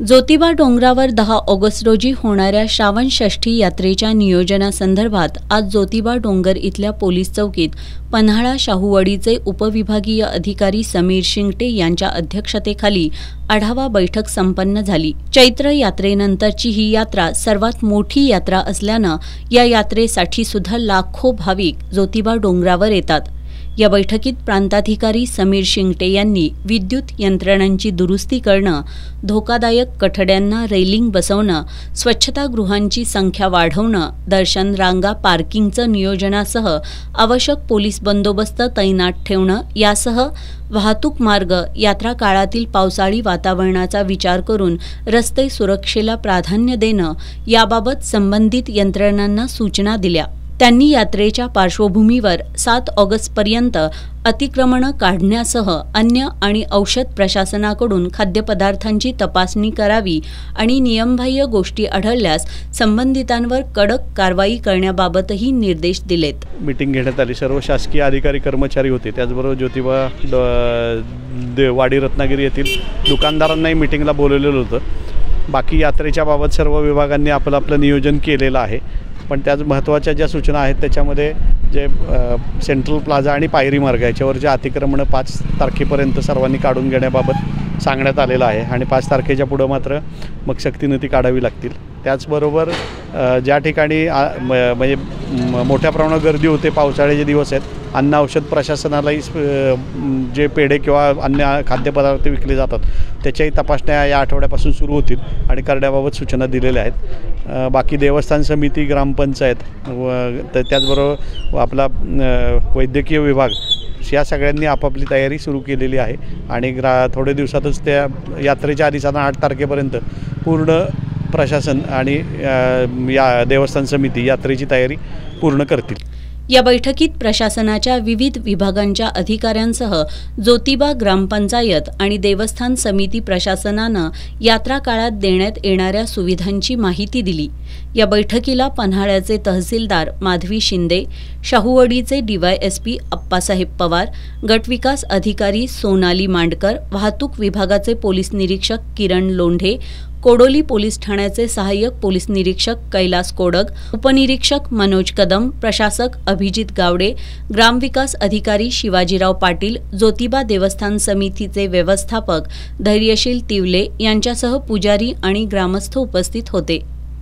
ज्योतिबा डोंगरावर 10 ऑगस्ट रोजी होणाऱ्या श्रावण षष्ठी यात्रेच्या नियोजनासंदर्भात आज ज्योतिबा डोंगर इथल्या पोलीस चौकीत पन्हाळा शाहूवाडीचे उपविभागीय अधिकारी समीर शिंगटे यांच्या अध्यक्षतेखाली आढावा बैठक संपन्न झाली। चैत्र यात्रेनंतरची ही यात्रा सर्वात मोठी यात्रा असल्यानं या यात्रेसाठी सुद्धा लाखो भाविक ज्योतिबा डोंगरावर येतात। या बैठकीत प्रांताधिकारी समीर शिंगटे यांनी विद्युत यंत्रणांची दुरुस्ती करणं, धोकादायक कठड्यांना रेलिंग बसवणं, स्वच्छतागृहांची संख्या वाढवणं, दर्शन रांगा पार्किंगचं नियोजनासह आवश्यक पोलीस बंदोबस्त तैनात ठेवणं यासह वाहतूक मार्ग, यात्रा काळातील पावसाळी वातावरणाचा विचार करून रस्ते सुरक्षेला प्राधान्य देणं याबाबत संबंधित यंत्रणांना सूचना दिल्या। त्यांनी यात्रेच्या पार्श्वभूमीवर 7 ऑगस्टपर्यंत अतिक्रमणं काढण्यासह अन्न आणि औषध प्रशासनाकडून खाद्यपदार्थांची तपासणी करावी आणि नियमबाह्य गोष्टी आढळल्यास संबंधितांवर कडक कारवाई करण्याबाबतही निर्देश दिलेत। मीटिंग घेण्यात आली। सर्व शासकीय अधिकारी कर्मचारी होते। त्याचबरोबर ज्योतिबा वाडी रत्नागिरी येथील दुकानदारांनाही मीटिंगला बोलवलेलं होतं। बाकी यात्रेच्या बाबत सर्व विभागांनी आपलं नियोजन केलेलं आहे। पण त्याच महत्त्वाच्या ज्या सूचना आहेत त्याच्यामध्ये जे सेंट्रल प्लाझा आणि पायरी मार्ग याच्यावर जे अतिक्रमणं 5 तारखेपर्यंत सर्वांनी काढून घेण्याबाबत सांगण्यात आलेलं आहे आणि 5 तारखेच्या पुढं मात्र मग सक्तीनं ती काढावी लागतील। त्याचबरोबर ज्या ठिकाणी म्हणजे मोठ्या प्रमाणात गर्दी होते, पावसाळ्याचे दिवस आहेत, अन्न औषध प्रशासनालाही जे पेढे किंवा अन्य खाद्यपदार्थ विकले जातात त्याच्याही तपासण्या या आठवड्यापासून सुरू होतील आणि करण्याबाबत सूचना दिलेल्या आहेत। बाकी देवस्थान समिती, ग्रामपंचायत त्याचबरोबर आपला वैद्यकीय विभाग या सगळ्यांनी आपापली तयारी सुरू केलेली आहे आणि थोडे दिवसातच त्या यात्रेच्या आधी साधारण 8 तारखेपर्यंत पूर्ण प्रशासन आणि या देवस्थान समिती यात्रेची तयारी पूर्ण करतील। या बैठकीत प्रशासनाच्या विविध विभागांच्या अधिकाऱ्यांसह ज्योतिबा ग्रामपंचायत आणि देवस्थान समिती प्रशासनानं यात्रा काळात देण्यात येणाऱ्या सुविधांची माहिती दिली। या बैठकीला पन्हाळ्याचे तहसीलदार माधवी शिंदे, शाहूवाडीचे DYSP अप्पासाहेब पवार, गटविकास अधिकारी सोनाली मांडकर, वाहतूक विभागाचे पोलीस निरीक्षक किरण लोंढे, कोडोली पोलीस ठाण्याचे सहाय्यक पोलीस निरीक्षक कैलास कोडग, उपनिरीक्षक मनोज कदम, प्रशासक अभिजित गावडे, ग्रामविकास अधिकारी शिवाजीराव पाटील, ज्योतिबा देवस्थान समितीचे व्यवस्थापक धैर्यशील तिवले यांच्यासह पुजारी आणि ग्रामस्थ उपस्थित होते।